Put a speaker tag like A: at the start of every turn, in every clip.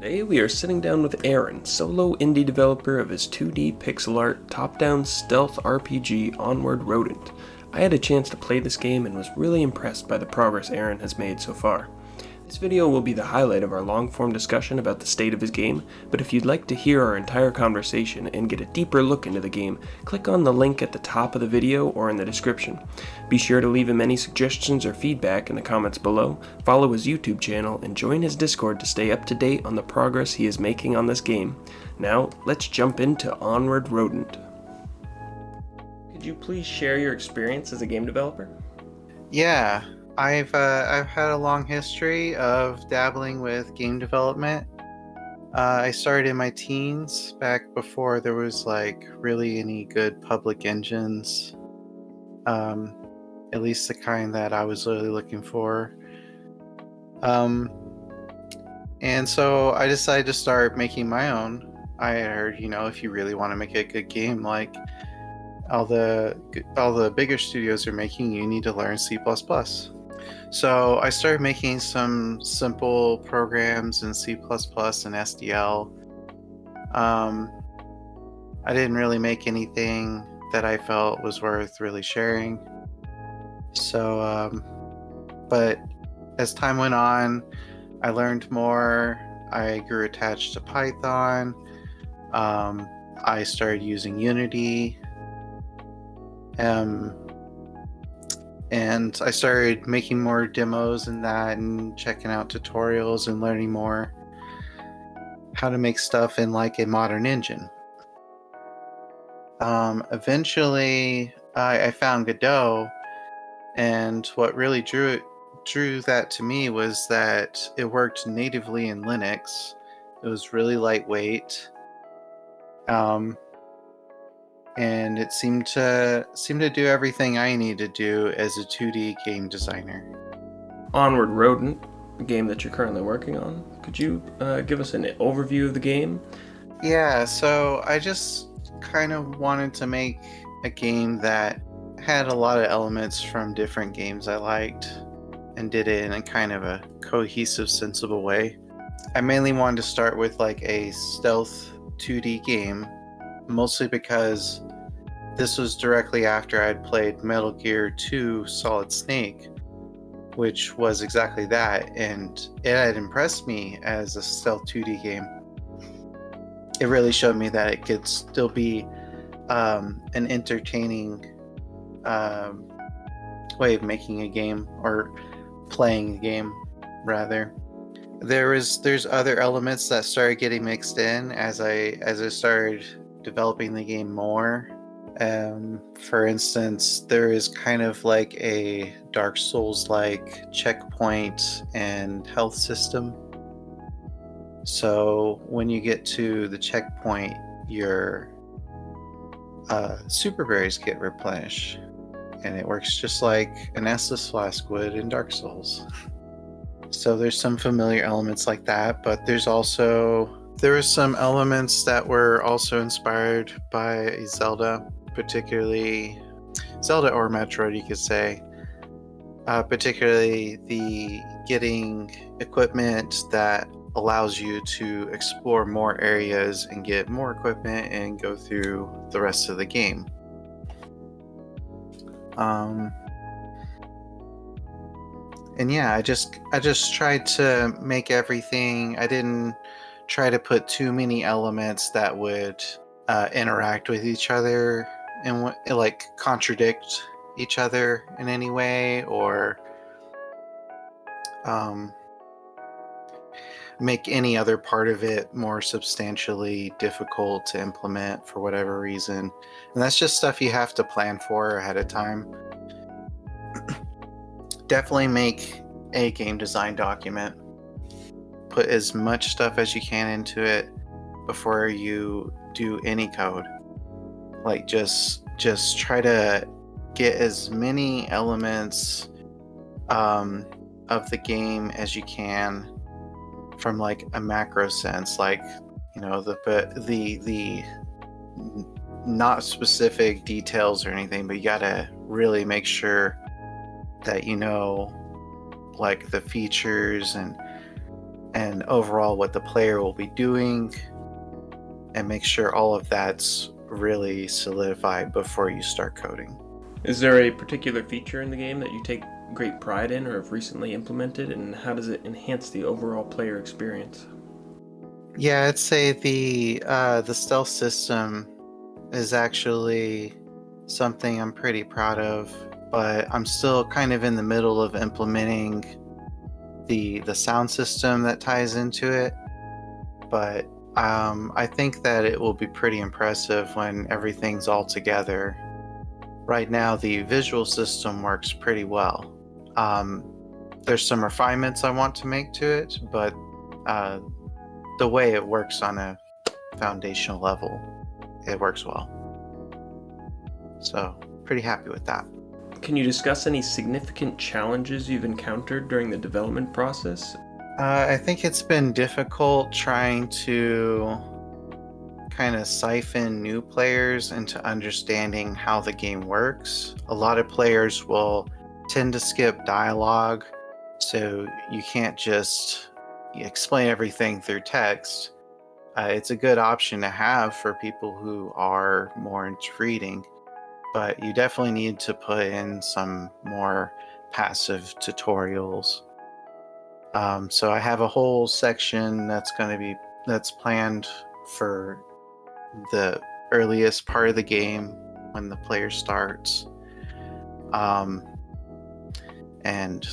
A: Today we are sitting down with Aaron, solo indie developer of his 2D pixel art top-down stealth RPG Onward Rodent. I had a chance to play this game and was really impressed by the progress Aaron has made so far. This video will be the highlight of our long-form discussion about the state of his game, but if you'd like to hear our entire conversation and get a deeper look into the game, click on the link at the top of the video or in the description. Be sure to leave him any suggestions or feedback in the comments below, follow his YouTube channel, and join his Discord to stay up to date on the progress he is making on this game. Now, let's jump into Onward Rodent. Could you please share your experience as a game developer?
B: Yeah, I've had a long history of dabbling with game development. I started in my teens, back before there was really any good public engines, at least the kind that I was really looking for. And so I decided to start making my own. I heard, if you really want to make a good game, like all the bigger studios are making, you need to learn C++. So I started making some simple programs in C++ and SDL. I didn't really make anything that I felt was worth really sharing. So, but as time went on, I learned more. I grew attached to Python. I started using Unity. And I started making more demos and that, and checking out tutorials and learning more how to make stuff in a modern engine. Eventually, I found Godot, and what really drew that to me was that it worked natively in Linux. It was really lightweight. And it seemed to do everything I need to do as a 2D game designer.
A: Onward Rodent, the game that you're currently working on. Could you give us an overview of the game?
B: Yeah, so I just kind of wanted to make a game that had a lot of elements from different games I liked and did it in a kind of a cohesive, sensible way. I mainly wanted to start with a stealth 2D game, mostly because this was directly after I'd played Metal Gear 2 Solid Snake, which was exactly that, and it had impressed me as a stealth 2D game. It really showed me that it could still be an entertaining way of making a game, or playing a game, rather. There's other elements that started getting mixed in as I started developing the game more. For instance, there is kind of a Dark Souls-like checkpoint and health system. So when you get to the checkpoint, your super berries get replenished, and it works just like an Estus flask would in Dark Souls. So there's some familiar elements like that, but there were some elements that were also inspired by Zelda, particularly Zelda or Metroid, you could say. Particularly the getting equipment that allows you to explore more areas and get more equipment and go through the rest of the game. And yeah, I just tried to make everything. I didn't try to put too many elements that would interact with each other and contradict each other in any way, or make any other part of it more substantially difficult to implement for whatever reason. And that's just stuff you have to plan for ahead of time. Definitely make a game design document. Put as much stuff as you can into it before you do any code. Just try to get as many elements of the game as you can from a macro sense, the not specific details or anything, but you gotta really make sure that the features and and overall what the player will be doing, and make sure all of that's really solidified before you start coding.
A: Is there a particular feature in the game that you take great pride in or have recently implemented, and how does it enhance the overall player experience?
B: Yeah, I'd say the stealth system is actually something I'm pretty proud of, but I'm still kind of in the middle of implementing the sound system that ties into it. But I think that it will be pretty impressive when everything's all together. Right now, the visual system works pretty well. There's some refinements I want to make to it, but the way it works on a foundational level, it works well. So, pretty happy with that.
A: Can you discuss any significant challenges you've encountered during the development process?
B: I think it's been difficult trying to kind of siphon new players into understanding how the game works. A lot of players will tend to skip dialogue, so you can't just explain everything through text. It's a good option to have for people who are more into reading, but you definitely need to put in some more passive tutorials. So I have a whole section that's planned for the earliest part of the game when the player starts, and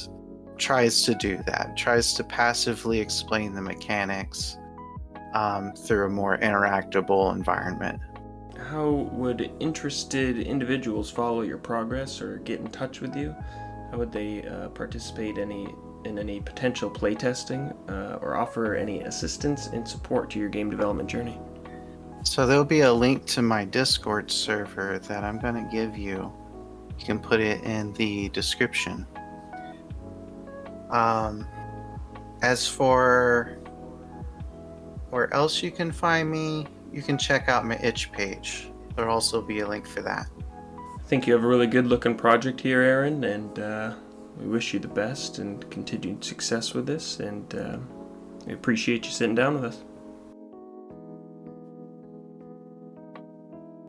B: tries to do that. Tries to passively explain the mechanics through a more interactable environment.
A: How would interested individuals follow your progress or get in touch with you? How would they participate in any potential playtesting or offer any assistance and support to your game development journey?
B: So there'll be a link to my Discord server that I'm going to give you. You can put it in the description. As for where else you can find me, you can check out my itch page. There'll also be a link for that.
A: I think you have a really good looking project here, Aaron, and we wish you the best and continued success with this, and we appreciate you sitting down with us.